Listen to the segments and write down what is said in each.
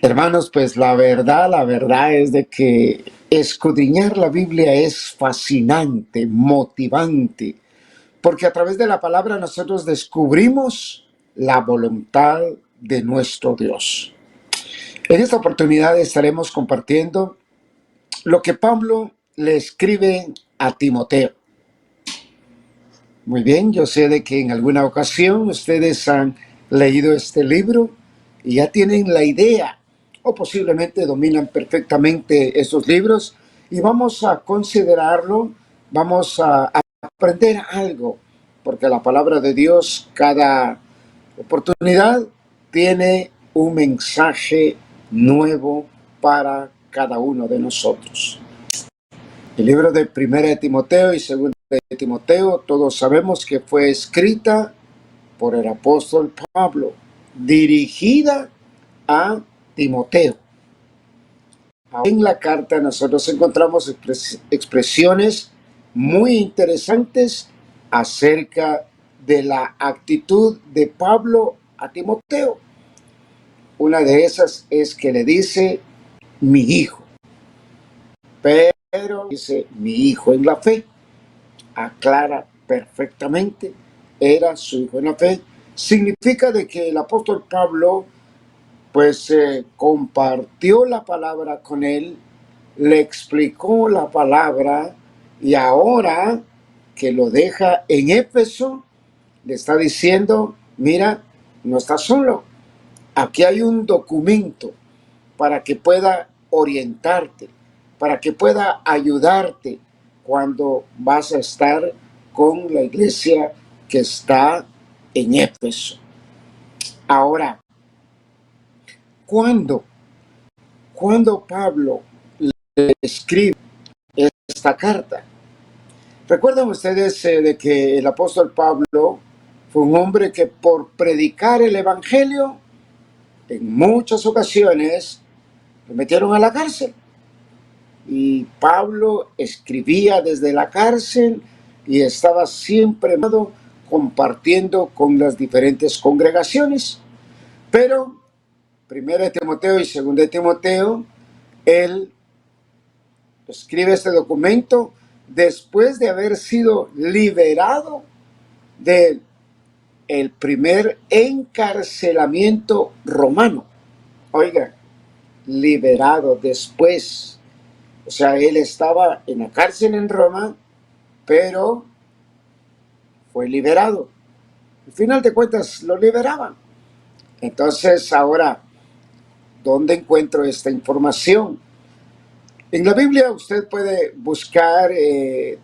Hermanos, pues la verdad es de que escudriñar la Biblia es fascinante, motivante, porque a través de la palabra nosotros descubrimos la voluntad de nuestro Dios. En esta oportunidad estaremos compartiendo lo que Pablo le escribe a Timoteo. Muy bien, yo sé de que en alguna ocasión ustedes han leído este libro y ya tienen la idea o posiblemente dominan perfectamente estos libros y vamos a considerarlo, vamos a aprender algo, porque la palabra de Dios cada oportunidad tiene un mensaje nuevo para cada uno de nosotros. El libro de Primera de Timoteo y Segunda de Timoteo, todos sabemos que fue escrita por el apóstol Pablo, dirigida a Timoteo. En la carta nosotros encontramos expresiones muy interesantes acerca de la actitud de Pablo a Timoteo. Una de esas es que le dice, mi hijo, pero dice, mi hijo en la fe. Aclara perfectamente, era su hijo en la fe. Significa de que el apóstol Pablo pues compartió la palabra con él, le explicó la palabra y ahora que lo deja en Éfeso, le está diciendo, mira, no estás solo, aquí hay un documento para que pueda orientarte, para que pueda ayudarte cuando vas a estar con la iglesia que está en Éfeso. Ahora, ¿cuándo Pablo le escribe esta carta? ¿Recuerdan ustedes de que el apóstol Pablo fue un hombre que por predicar el evangelio en muchas ocasiones lo metieron a la cárcel? Y Pablo escribía desde la cárcel y estaba siempre compartiendo con las diferentes congregaciones. Pero Primera de Timoteo y Segunda de Timoteo, él escribe este documento después de haber sido liberado del primer encarcelamiento romano. Oiga, liberado después. O sea, él estaba en la cárcel en Roma, pero fue liberado. Al final de cuentas, lo liberaban. Entonces, ahora, ¿dónde encuentro esta información? En la Biblia usted puede buscar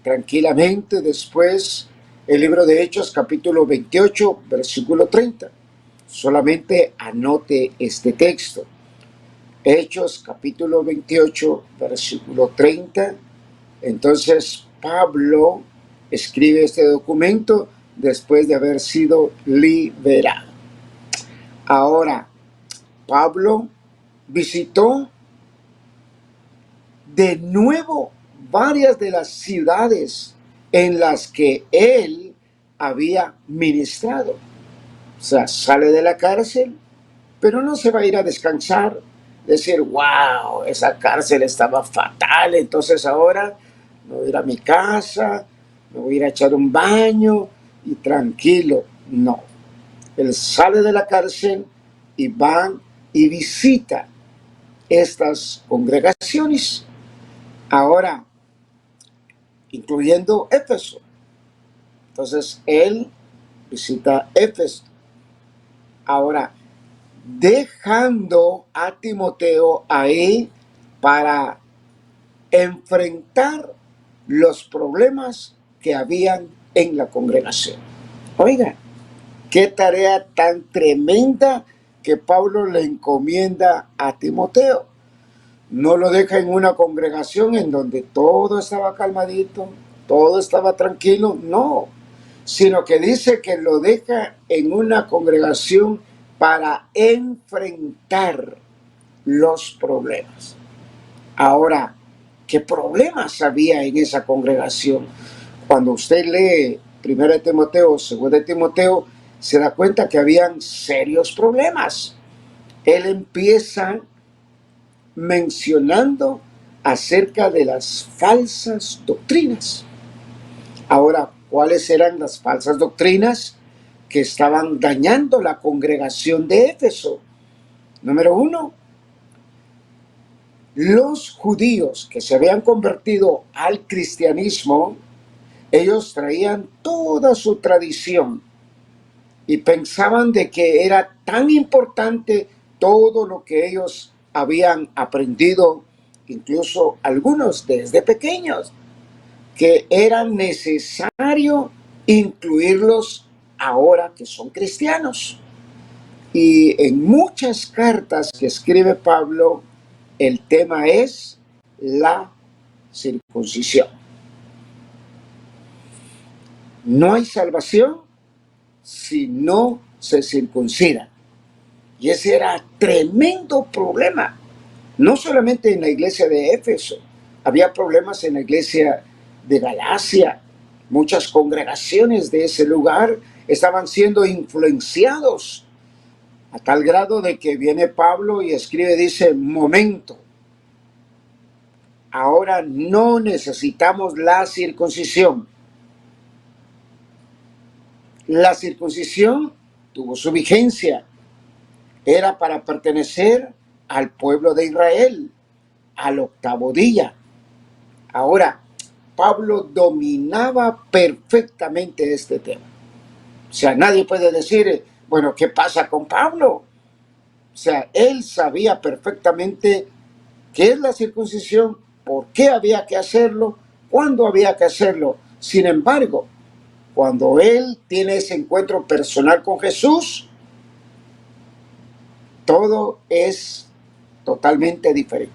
tranquilamente después el libro de Hechos, capítulo 28, versículo 30. Solamente anote este texto. Hechos, capítulo 28, versículo 30. Entonces, Pablo escribe este documento después de haber sido liberado. Ahora, Pablo visitó de nuevo varias de las ciudades en las que él había ministrado. O sea, sale de la cárcel, pero no se va a ir a descansar, decir, wow, esa cárcel estaba fatal, entonces ahora me voy a ir a mi casa, me voy a ir a echar un baño y tranquilo. No, él sale de la cárcel y va y visita estas congregaciones. Ahora, incluyendo Éfeso. Entonces, él visita Éfeso. Ahora, dejando a Timoteo ahí para enfrentar los problemas que habían en la congregación. Oiga, qué tarea tan tremenda que Pablo le encomienda a Timoteo. No lo deja en una congregación en donde todo estaba calmadito, todo estaba tranquilo, no, sino que dice que lo deja en una congregación para enfrentar los problemas. Ahora, ¿qué problemas había en esa congregación? Cuando usted lee 1 Timoteo, 2 Timoteo, se da cuenta que habían serios problemas. Él empieza mencionando acerca de las falsas doctrinas. Ahora, ¿cuáles eran las falsas doctrinas que estaban dañando la congregación de Éfeso? Número uno, los judíos que se habían convertido al cristianismo, ellos traían toda su tradición y pensaban de que era tan importante todo lo que ellos habían aprendido, incluso algunos desde pequeños, que era necesario incluirlos ahora que son cristianos. Y en muchas cartas que escribe Pablo, el tema es la circuncisión. No hay salvación si no se circuncida. Y ese era tremendo problema. No solamente en la iglesia de Éfeso, había problemas en la iglesia de Galacia. Muchas congregaciones de ese lugar estaban siendo influenciados a tal grado de que viene Pablo y escribe, dice, momento, ahora no necesitamos la circuncisión. La circuncisión tuvo su vigencia, era para pertenecer al pueblo de Israel, al octavo día. Ahora, Pablo dominaba perfectamente este tema. O sea, nadie puede decir, bueno, ¿qué pasa con Pablo? O sea, él sabía perfectamente qué es la circuncisión, por qué había que hacerlo, cuándo había que hacerlo. Sin embargo, cuando él tiene ese encuentro personal con Jesús, todo es totalmente diferente.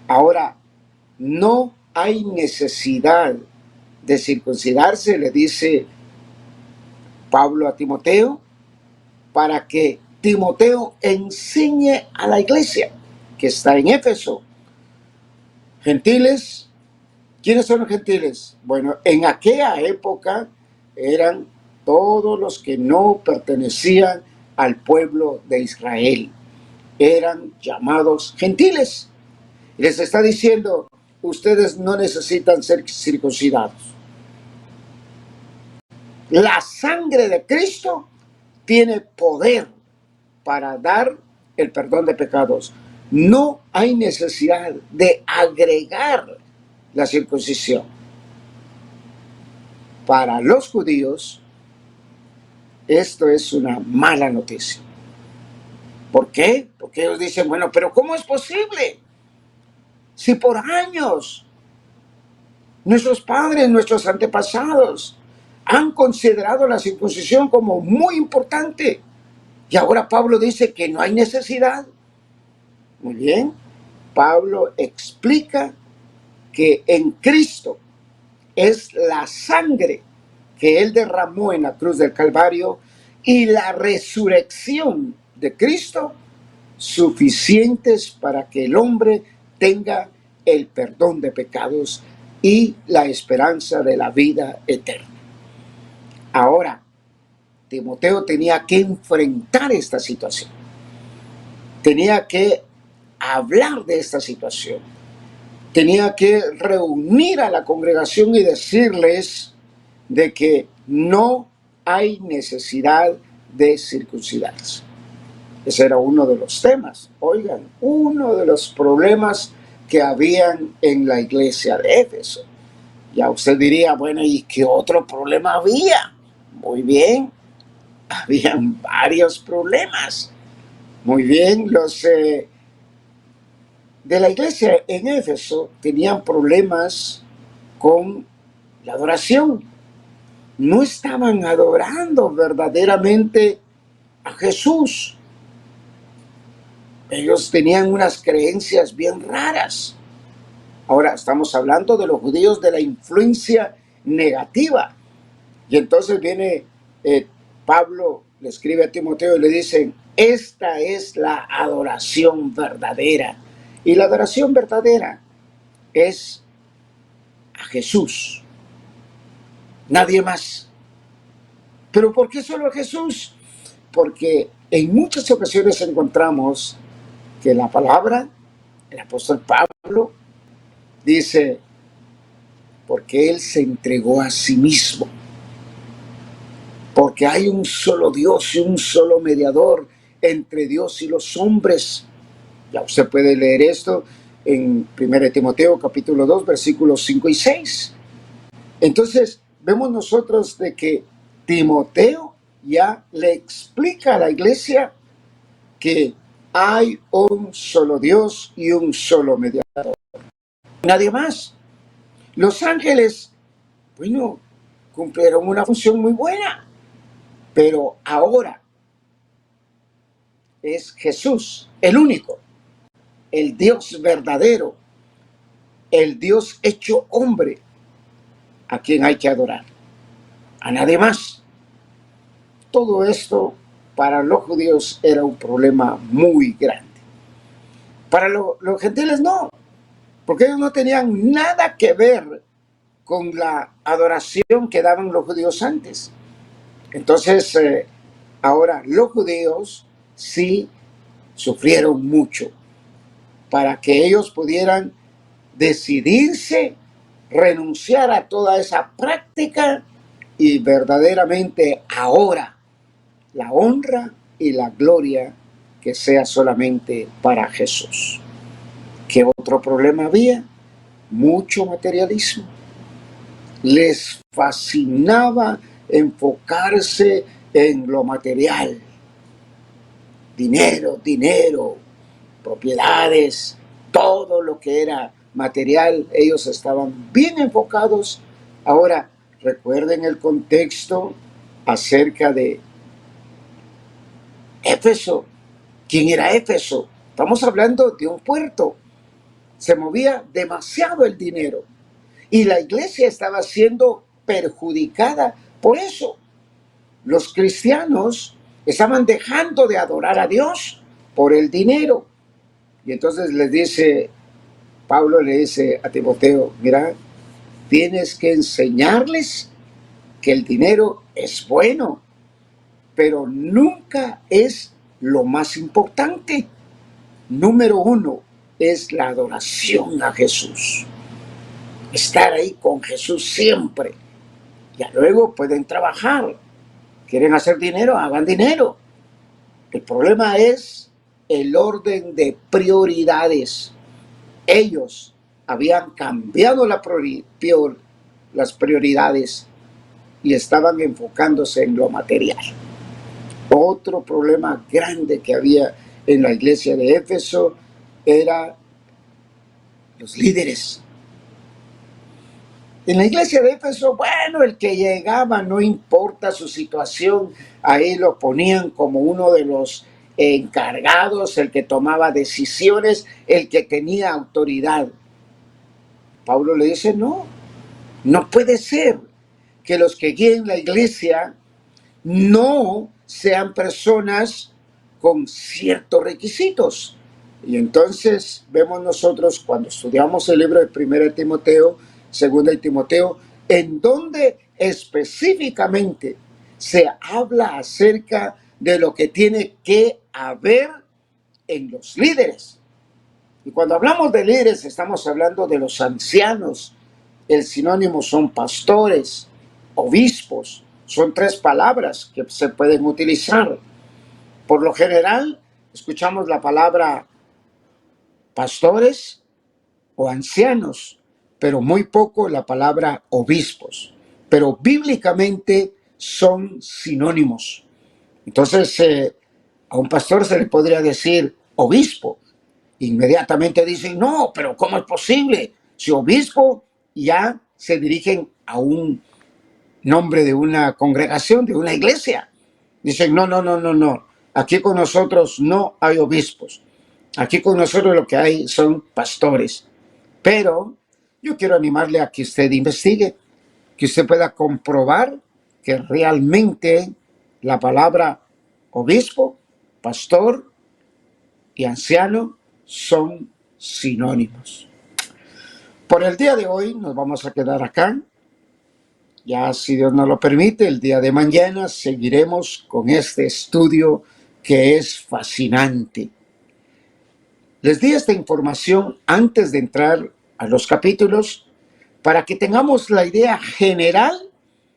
Ahora, no hay necesidad de circuncidarse, le dice Pablo a Timoteo, para que Timoteo enseñe a la iglesia que está en Éfeso. Gentiles, ¿quiénes son los gentiles? Bueno, en aquella época eran todos los que no pertenecían al pueblo de Israel. Eran llamados gentiles. Les está diciendo, ustedes no necesitan ser circuncidados. La sangre de Cristo tiene poder para dar el perdón de pecados. No hay necesidad de agregar la circuncisión. Para los judíos, esto es una mala noticia. ¿Por qué? Porque ellos dicen, bueno, pero ¿cómo es posible? Si por años nuestros padres, nuestros antepasados han considerado la circuncisión como muy importante. Y ahora Pablo dice que no hay necesidad. Muy bien. Pablo explica que en Cristo es la sangre que él derramó en la cruz del Calvario y la resurrección de Cristo suficientes para que el hombre tenga el perdón de pecados y la esperanza de la vida eterna. Ahora, Timoteo tenía que enfrentar esta situación. Tenía que hablar de esta situación. Tenía que reunir a la congregación y decirles de que no hay necesidad de circuncidarse. Ese era uno de los temas. Oigan, uno de los problemas que habían en la iglesia de Éfeso. Ya usted diría, bueno, ¿y qué otro problema había? Muy bien, habían varios problemas. Muy bien, los de la iglesia en Éfeso tenían problemas con la adoración. No estaban adorando verdaderamente a Jesús. Ellos tenían unas creencias bien raras. Ahora estamos hablando de los judíos de la influencia negativa. Y entonces viene Pablo, le escribe a Timoteo y le dicen, esta es la adoración verdadera. Y la adoración verdadera es a Jesús, nadie más. ¿Pero por qué solo a Jesús? Porque en muchas ocasiones encontramos que la palabra, el apóstol Pablo dice, porque Él se entregó a sí mismo, porque hay un solo Dios y un solo mediador entre Dios y los hombres. Ya usted puede leer esto en 1 Timoteo capítulo 2, versículos 5 y 6. Entonces, vemos nosotros de que Timoteo ya le explica a la iglesia que hay un solo Dios y un solo mediador. Nadie más. Los ángeles, bueno, cumplieron una función muy buena, pero ahora es Jesús, el único, el Dios verdadero, el Dios hecho hombre, a quien hay que adorar, a nadie más. Todo esto para los judíos era un problema muy grande. Para los gentiles no, porque ellos no tenían nada que ver con la adoración que daban los judíos antes. Entonces, ahora los judíos sí sufrieron mucho para que ellos pudieran decidirse, renunciar a toda esa práctica y verdaderamente ahora la honra y la gloria que sea solamente para Jesús. ¿Qué otro problema había? Mucho materialismo. Les fascinaba enfocarse en lo material. Dinero, dinero, propiedades, todo lo que era material, ellos estaban bien enfocados. Ahora, recuerden el contexto acerca de Éfeso. ¿Quién era Éfeso? Estamos hablando de un puerto. Se movía demasiado el dinero y la iglesia estaba siendo perjudicada por eso. Los cristianos estaban dejando de adorar a Dios por el dinero. Y entonces les dice, Pablo le dice a Timoteo, mira, tienes que enseñarles que el dinero es bueno, pero nunca es lo más importante. Número uno es la adoración a Jesús. Estar ahí con Jesús siempre. Ya luego pueden trabajar. ¿Quieren hacer dinero? Hagan dinero. El problema es el orden de prioridades. Ellos habían cambiado las prioridades y estaban enfocándose en lo material. Otro problema grande que había en la iglesia de Éfeso era los líderes. En la iglesia de Éfeso, bueno, el que llegaba, no importa su situación, ahí lo ponían como uno de los encargados, el que tomaba decisiones, el que tenía autoridad. Pablo le dice, no, no puede ser que los que guíen la iglesia no sean personas con ciertos requisitos. Y entonces vemos nosotros cuando estudiamos el libro de 1 Timoteo, 2 Timoteo, en donde específicamente se habla acerca de lo que tiene que haber en los líderes. Y cuando hablamos de líderes estamos hablando de los ancianos. El sinónimo son pastores, obispos. Son tres palabras que se pueden utilizar. Por lo general, escuchamos la palabra pastores o ancianos, pero muy poco la palabra obispos. Pero bíblicamente son sinónimos. Entonces, a un pastor se le podría decir obispo. Inmediatamente dicen, no, pero ¿cómo es posible? Si obispo ya se dirigen a un nombre de una congregación, de una iglesia. Dicen, no, no, no, no, no. Aquí con nosotros no hay obispos. Aquí con nosotros lo que hay son pastores. Pero yo quiero animarle a que usted investigue, que usted pueda comprobar que realmente la palabra obispo, pastor y anciano son sinónimos. Por el día de hoy nos vamos a quedar acá. Ya si Dios nos lo permite, el día de mañana seguiremos con este estudio que es fascinante. Les di esta información antes de entrar a los capítulos para que tengamos la idea general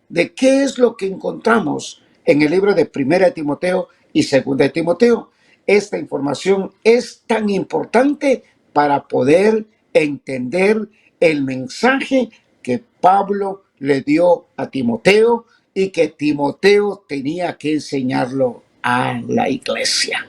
de qué es lo que encontramos en el libro de Primera de Timoteo y Segunda de Timoteo. Esta información es tan importante para poder entender el mensaje que Pablo le dio a Timoteo y que Timoteo tenía que enseñarlo a la iglesia.